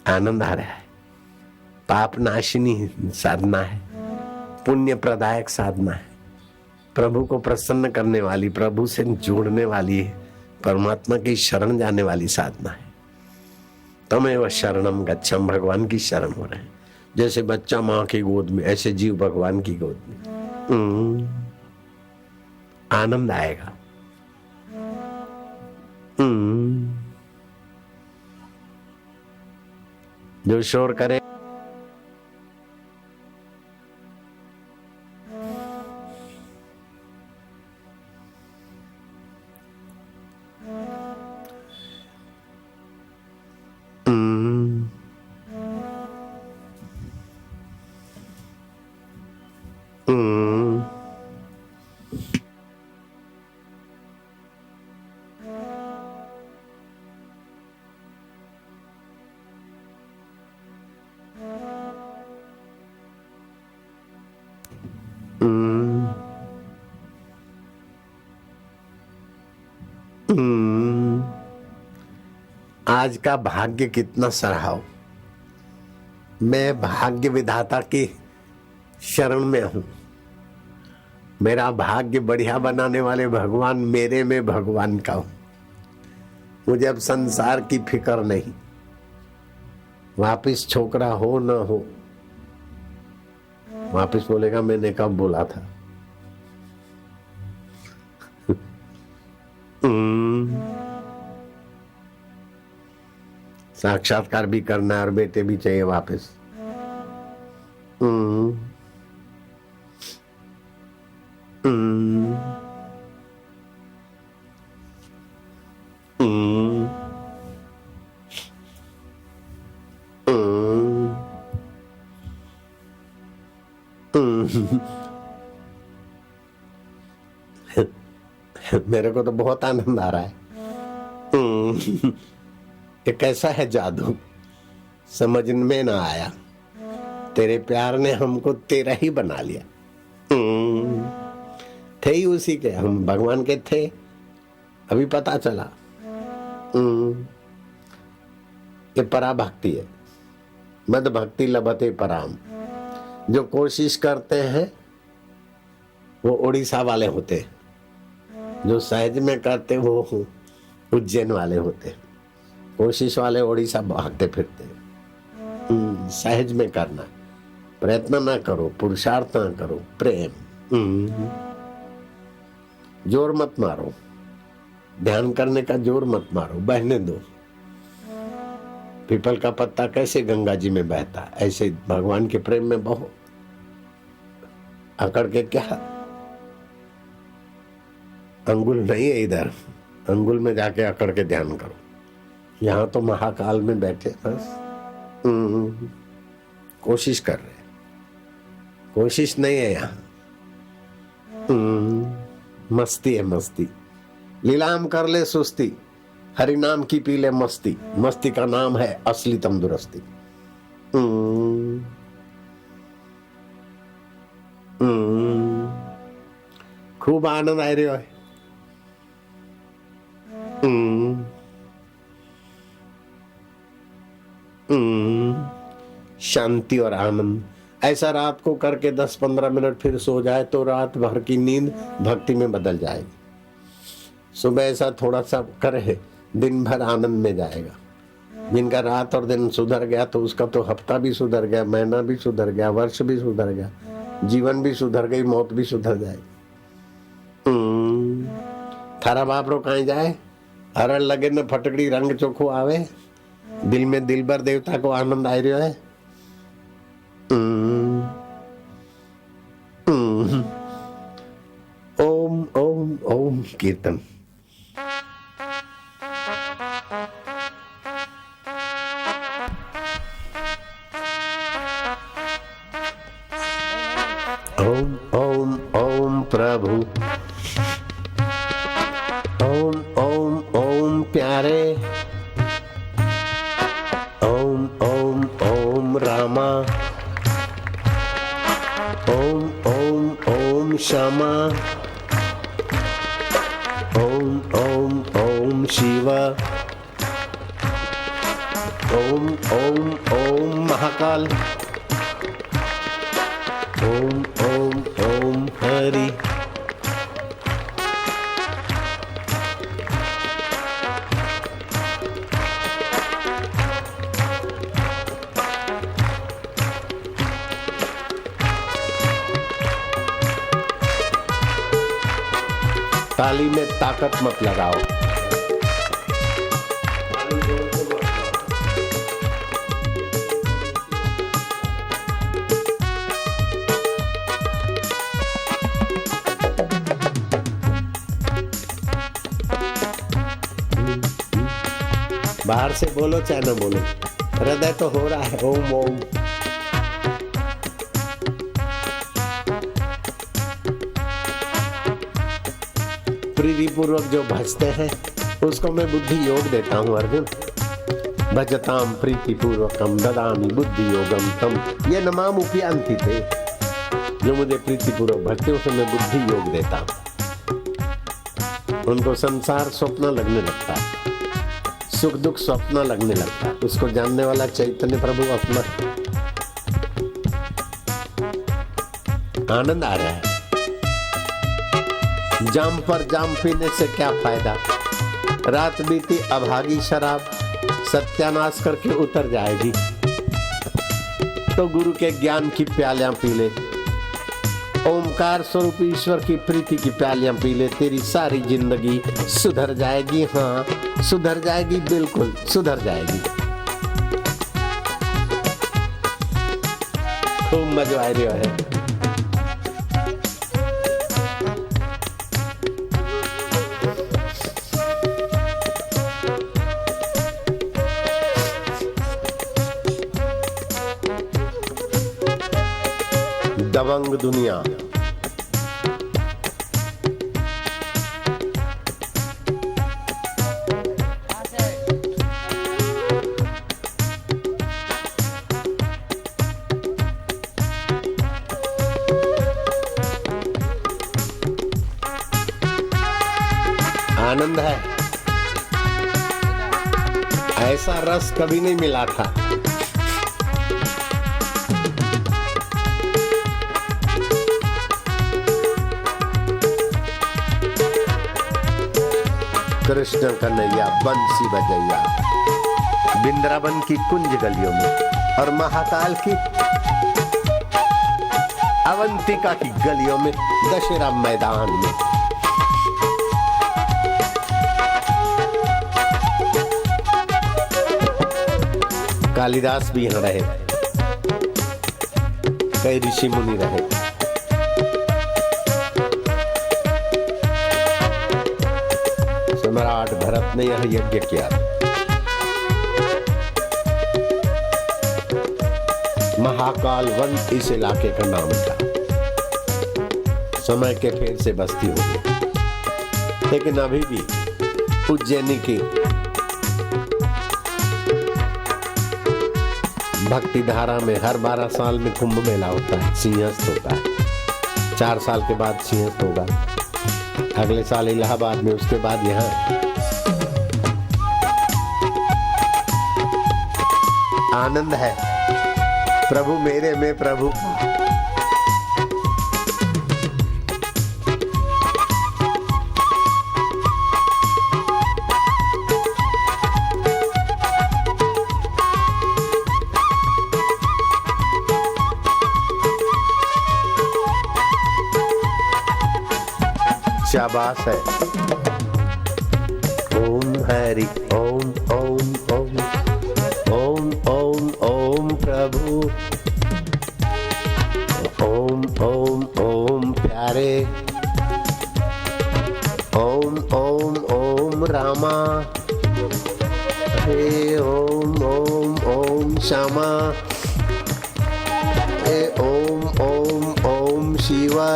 आनंद आ रहा है। पाप नाशिनी साधना है, पुण्य प्रदायक साधना है, प्रभु को प्रसन्न करने वाली, प्रभु से जोड़ने वाली, परमात्मा की शरण जाने वाली साधना है। तमेव शरणम गच्छम, भगवान की शरण हो रहे हैं। जैसे बच्चा माँ की गोद में, ऐसे जीव भगवान की गोद में। आनंद आएगा। जो शोर करे आज का भाग्य कितना सराहो। मैं भाग्य विधाता की शरण में हूं। मेरा भाग्य बढ़िया बनाने वाले भगवान मेरे में भगवान का हूं। मुझे अब संसार की फिक्र नहीं। वापिस छोकरा हो न हो, वापिस बोलेगा मैंने कब बोला था। साक्षात्कार भी करना है और बेटे भी चाहिए वापस। मेरे को तो बहुत आनंद आ रहा है। ये कैसा है जादू, समझ में ना आया। तेरे प्यार ने हमको तेरा ही बना लिया। थे ही उसी के, हम भगवान के थे, अभी पता चला। ये पराभक्ति है। मद भक्ति लभते पराम। जो कोशिश करते हैं वो उड़ीसा वाले होते हैं, जो सहज में करते वो उज्जैन वाले होते हैं। कोशिश वाले उड़ीसा भागते फिरते। सहज में करना, प्रयत्न ना करो, पुरुषार्थ ना करो, प्रेम। जोर मत मारो, ध्यान करने का जोर मत मारो, बहने दो। पीपल का पत्ता कैसे गंगा जी में बहता, ऐसे भगवान के प्रेम में बहो। अकड़ के क्या, अंगुल नहीं है इधर, अंगुल में जाके अकड़ के ध्यान करो। यहाँ तो महाकाल में बैठे बस कोशिश कर रहे, कोशिश नहीं है यहाँ। मस्ती है मस्ती। लीलाम कर ले सुस्ती, हरि नाम की पी ले मस्ती। मस्ती का नाम है असली तंदुरुस्ती। खूब आनंद आ रहा है। शांति और आनंद। ऐसा रात को करके 10-15 मिनट फिर सो जाए तो रात भर की नींद भक्ति में बदल जाएगी। सुबह ऐसा थोड़ा सा करे, दिन भर आनंद में जाएगा। जिनका रात और दिन सुधर गया तो उसका तो हफ्ता भी सुधर गया, महीना भी सुधर गया, वर्ष भी सुधर गया, जीवन भी सुधर गई, मौत भी सुधर जाएगी। थारा बापरो कहीं जाए, हरण लगे न फटकड़ी रंग चोखो आवे, दिल में दिलबर देवता को आनंद आ रहा है। ओम ओम ओम कीर्तन। ओम ओम ओम प्रभु, ओम ओम ओम प्यारे, ओम ओम ओम रामा, ओम ओम ओम श्यामा, ओम ओम ओम शिवा, ओम ओम ओम महाकाल, ओम ओम ओम हरि। ताली में ताकत मत लगाओ। बाहर से बोलो चाहे न बोलो, हृदय तो हो रहा है ओम ओम। प्रीति पूर्वक जो भजते हैं उसको मैं बुद्धि योग देता हूँ अर्जुन। भजताम प्रीति पूर्वकम ददामि बुद्धि योगम तम। ये नमाम उपयांति थे, जो मुझे प्रीति पूर्वक भजते उसे मैं बुद्धि योग देता हूँ। उनको संसार स्वप्न लगने लगता है, सुख दुख स्वप्न लगने लगता है, उसको जानने वाला चैतन्य प्रभु अपना आनंद आ रहा है। जाम पर जाम पीने से क्या फायदा, रात बीती अभागी शराब सत्यानाश करके उतर जाएगी। तो गुरु के ज्ञान की प्यालियां पी ले, ओमकार स्वरूप ईश्वर की प्रीति की प्यालियां पी ले, तेरी सारी जिंदगी सुधर जाएगी। हाँ सुधर जाएगी, बिल्कुल सुधर जाएगी। खूब मजा आ रहा है। दबंग दुनिया, आनंद है, ऐसा रस कभी नहीं मिला था। कृष्ण कन्हैया बंसी बजैया, बिंद्रावन की कुंज गलियों में और महाकाल की अवंतिका की गलियों में, दशहरा मैदान में। कालिदास भी यहाँ रहे, कई ऋषि मुनि रहे। सम्राट भरत ने यह यज्ञ किया। महाकाल वन इस इलाके का नाम था। समय के फेर से बस्ती हो गई, लेकिन अभी भी उज्जैनी की भक्ति धारा में हर 12 साल में कुंभ मेला होता है, सिंहस्थ होता है। 4 साल के बाद सिंहस्थ होगा, अगले साल इलाहाबाद में, उसके बाद यहाँ। आनंद है प्रभु मेरे में प्रभु। शाबाश है। ओम हरि ओम ओम ओम ओम ओम ओम प्रभु ओम ओम ओम प्यारे ओम ओम ओम रामा हे ओम ओम ओम श्यामा हे ओम ओम ओम शिवा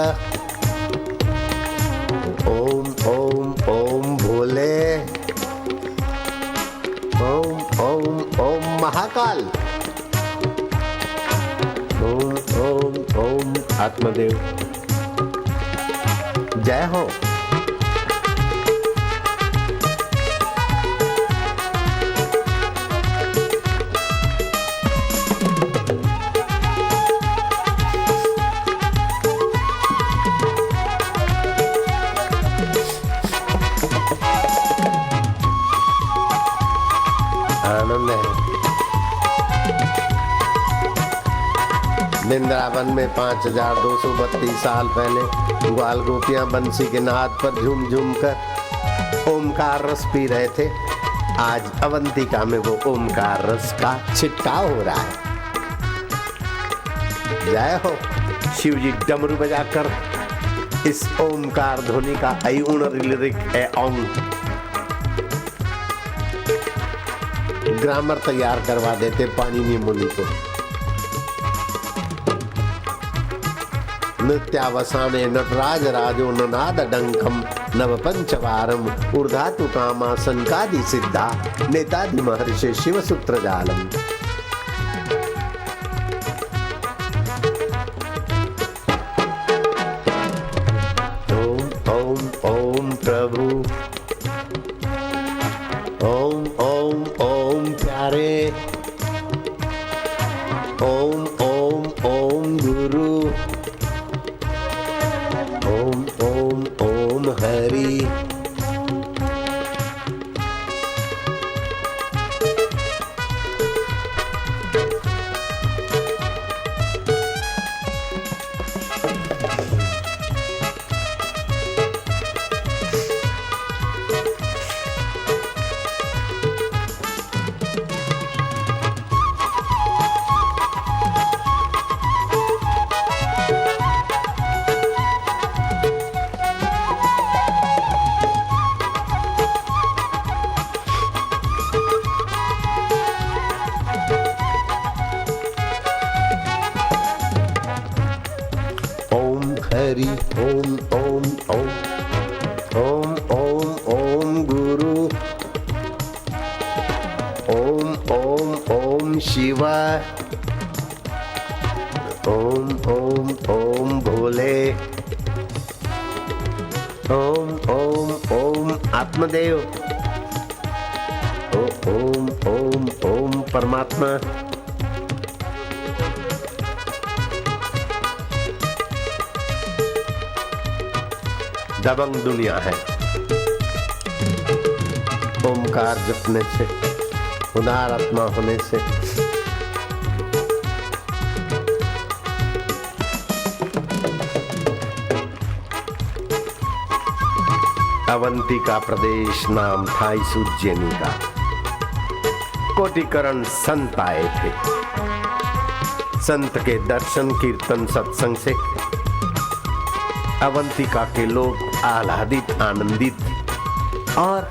ओम ओम ओम भोले ओम ओम ओम महाकाल ओम ओम ओम आत्मदेव जय हो। आनंद है। वृंदावन में 5232 साल पहले ग्वाल गोपियां बंसी के नाद पर झूम झूम कर ओमकार रस पी रहे थे। आज अवंतिका में वो ओमकार रस का छिटकाव हो रहा है। जय हो। शिव जी डमरू बजाकर इस ओमकार ध्वनि का अयुण लिरिक ए ओम ग्रामर तैयार करवा देते पाणिनि मुनि को। नृत्यावसाने नटराज राजो ननाद डंकम नव पंचवारम ऊर्धातु कामा संकादि सिद्धा नेतादि महर्षि शिव सूत्र जालम। ओम ओम ओम प्रभु ओम ओम ओम प्यारे ओम ओम ओम गुरु ओम ओम ओम हरि हरि ओम ओम ओम ओम ओम ओम गुरु ओम ओम ओम शिवा ओम ओम ओम भोले ओम ओम ओम आत्मदेव ओम ओम ओम परमात्मा दबंग दुनिया है। ओमकार जपने से उदार आत्मा होने से अवंतिका प्रदेश नाम था इस उज्जैनी का। कोटिकरण संत आए थे। संत के दर्शन कीर्तन सत्संग से अवंतिका के लोग आह्लादित आनंदित और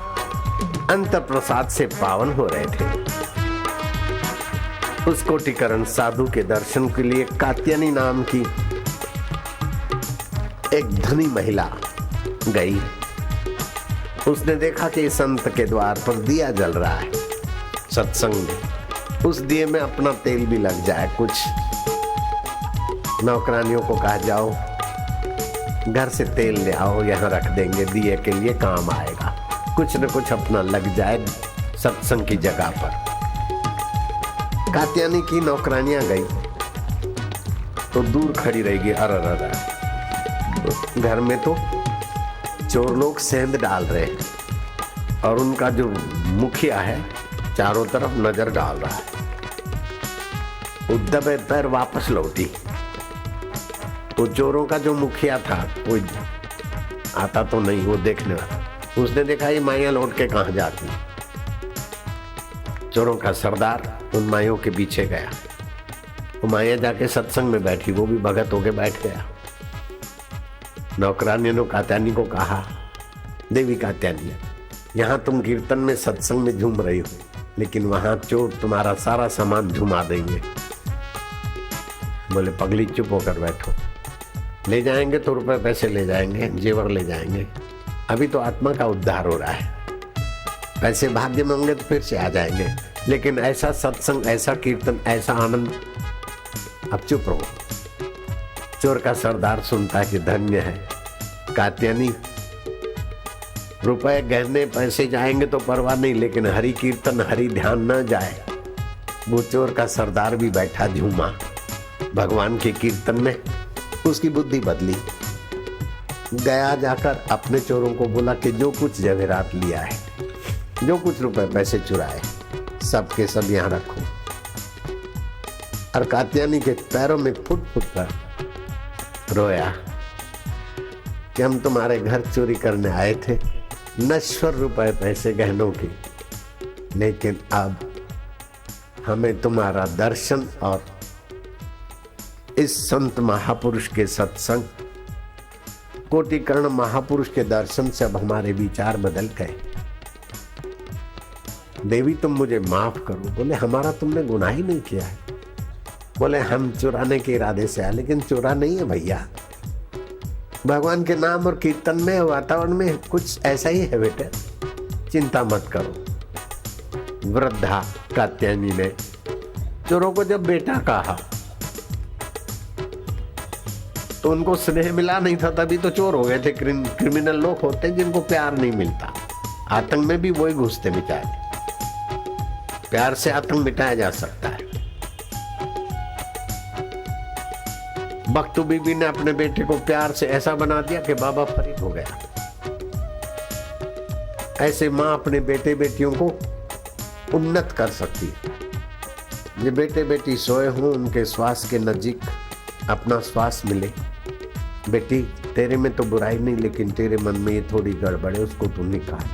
अंतर प्रसाद से पावन हो रहे थे। उस कोटिकरण साधु के दर्शन के लिए कात्यायनी नाम की एक धनी महिला गई। उसने देखा कि संत के द्वार पर दिया जल रहा है सत्संग में। उस दिए में अपना तेल भी लग जाए। कुछ नौकरानियों को कहा जाओ घर से तेल ले आओ, यहाँ रख देंगे, दिए के लिए काम आएगा। कुछ न कुछ अपना लग जाए सत्संग की जगह पर। कात्यायनी की नौकरानियां गई तो दूर खड़ी रहेगी। अरे घर में तो चोर लोग सेंध डाल रहे हैं और उनका जो मुखिया है चारों तरफ नजर डाल रहा है। दबे पैर वापस लौटी। वो चोरों का जो मुखिया था वो आता तो नहीं, वो देखने वाला। उसने देखा ये माइयाँ लौट के कहाँ जाती। चोरों का सरदार उन माइयों के पीछे गया। वो माया जाके सत्संग में बैठी, वो भी भगत होके बैठ गया। नौकरानियों ने कात्यायनी को कहा, देवी कात्यायनी, यहाँ तुम कीर्तन में सत्संग में झूम रही हो, लेकिन वहां चोर तुम्हारा सारा सामान झुमा देंगे। बोले पगली चुप होकर बैठो, ले जाएंगे तो रुपए पैसे ले जाएंगे, जेवर ले जाएंगे, अभी तो आत्मा का उद्धार हो रहा है। पैसे भाग्य में होंगे तो फिर से आ जाएंगे, लेकिन ऐसा सत्संग, ऐसा कीर्तन, ऐसा आनंद, अब चुप रहो। चोर का सरदार सुनता कि धन्य है कात्यायनी, रुपए गहने पैसे जाएंगे तो परवाह नहीं, लेकिन हरि कीर्तन हरि ध्यान न जाए। वो चोर का सरदार भी बैठा झूमा भगवान के कीर्तन में। उसकी बुद्धि बदली, गया जाकर अपने चोरों को बोला कि जो कुछ जवेरात लिया है, जो कुछ रुपए पैसे चुराए, सबके सब यहाँ रखो। और कात्यायनी के पैरों में फुट फुट कर रोया कि हम तुम्हारे घर चोरी करने आए थे, नश्वर रुपए पैसे गहनों की, लेकिन अब हमें तुम्हारा दर्शन और इस संत महापुरुष के सत्संग, कोटिकर्ण महापुरुष के दर्शन से अब हमारे विचार बदल गए। देवी तुम मुझे माफ करो। बोले हमारा तुमने गुनाह ही नहीं किया है। बोले हम चुराने के इरादे से आए, लेकिन चुरा नहीं है भैया, भगवान के नाम और कीर्तन में वातावरण में कुछ ऐसा ही है बेटे, चिंता मत करो। वृद्धा कात्यायनी ने चोरों को जब बेटा कहा तो उनको स्नेह मिला नहीं था, तभी तो चोर हो गए थे। क्रिमिनल लोग होते हैं जिनको प्यार नहीं मिलता, आतंक में भी वही घुसते बेचारे। प्यार से आतंक मिटाया जा सकता है। बख्तू बीबी ने अपने बेटे को प्यार से ऐसा बना दिया कि बाबा फरीद हो गया। ऐसे माँ अपने बेटे बेटियों को उन्नत कर सकती है। जो बेटे बेटी सोए हों उनके श्वास के नजीक अपना श्वास मिले। बेटी तेरे में तो बुराई नहीं, लेकिन तेरे मन में ये थोड़ी गड़बड़ है, उसको तू निकाल।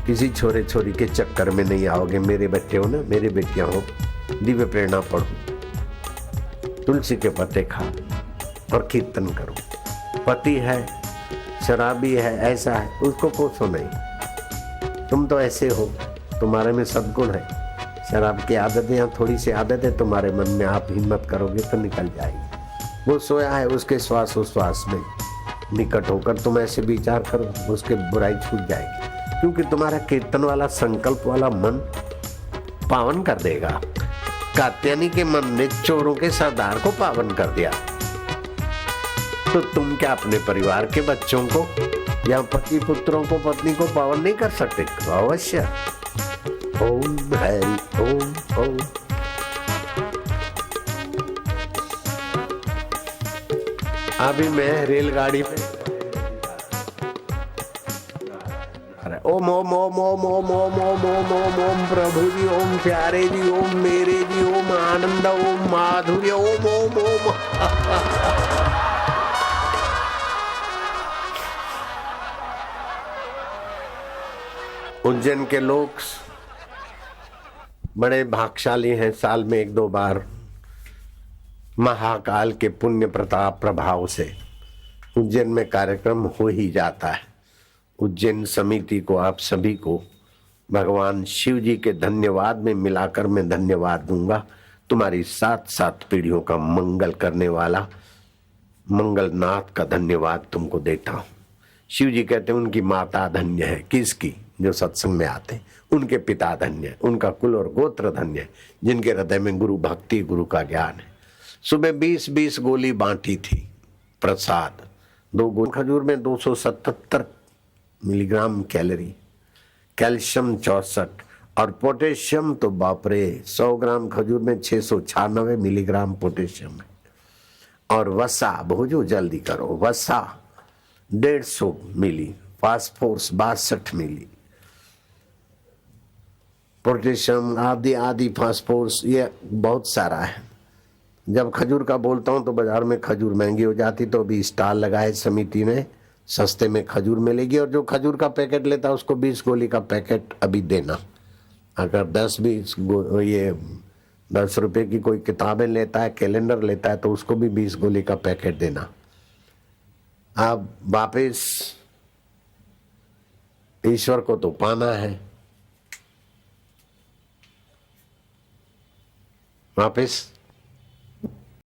किसी छोरे छोरी के चक्कर में नहीं आओगे। मेरे बच्चे हो ना, मेरे बेटियां हो, दिव्य प्रेरणा पढ़ो, तुलसी के पत्ते खाओ और कीर्तन करो। पति है, शराबी है, ऐसा है, उसको कोसो नहीं। तुम तो ऐसे हो, तुम्हारे में सद्गुण है। शराब की आदतें या थोड़ी सी आदत है तुम्हारे मन में, आप हिम्मत करोगे तो निकल जाएगी। वो सोया है, उसके श्वासोश्वास में निकट होकर तुम ऐसे विचार करो, उसके बुराई छूट जाएगी, क्योंकि तुम्हारा कीर्तन वाला संकल्प वाला मन पावन कर देगा। कात्यायनी के मन ने चोरों के सरदार को पावन कर दिया, तो तुम क्या अपने परिवार के बच्चों को या पति पुत्रों को, पत्नी को पावन नहीं कर सकते? अवश्य। ओम हरि ओम ओम। अभी मैं रेलगाड़ी पे ओम ओम ओम ओम ओम ओम ओम ओम ओम ओम प्रभु जी, ओम प्यारे जी, ओम मेरे जी, ओम आनंद, ओम माधुर्य, ओम ओम ओम। उज्जैन के लोग बड़े भाग्यशाली हैं, साल में 1-2 बार महाकाल के पुण्य प्रताप प्रभाव से उज्जैन में कार्यक्रम हो ही जाता है। उज्जैन समिति को, आप सभी को भगवान शिव जी के धन्यवाद में मिलाकर मैं धन्यवाद दूंगा। तुम्हारी 7 पीढ़ियों का मंगल करने वाला मंगलनाथ का धन्यवाद तुमको देता हूं। शिव जी कहते हैं उनकी माता धन्य है। किसकी? जो सत्संग में आते, उनके पिता धन्य है, उनका कुल और गोत्र धन्य है, जिनके हृदय में गुरु भक्ति, गुरु का ज्ञान है। सुबह 20-20 गोली बांटी थी प्रसाद। 2 गोली खजूर में 277 मिलीग्राम कैलोरी, कैल्शियम 64 और पोटेशियम तो बाप रे, 100 ग्राम खजूर में 696 मिलीग्राम पोटेशियम है। और वसा, भोजो जल्दी करो, वसा 150 मिली, फास्फोरस 62 मिली, पोटेशियम आदि फास्फोरस, ये बहुत सारा है। जब खजूर का बोलता हूं तो बाजार में खजूर महंगी हो जाती, तो अभी स्टॉल लगाए समिति ने सस्ते में खजूर मिलेगी, और जो खजूर का पैकेट लेता है उसको 20 गोली का पैकेट अभी देना। अगर 10 रुपए की कोई किताबें लेता है, कैलेंडर लेता है, तो उसको भी 20 गोली का पैकेट देना। अब वापिस ईश्वर को तो पाना है, वापिस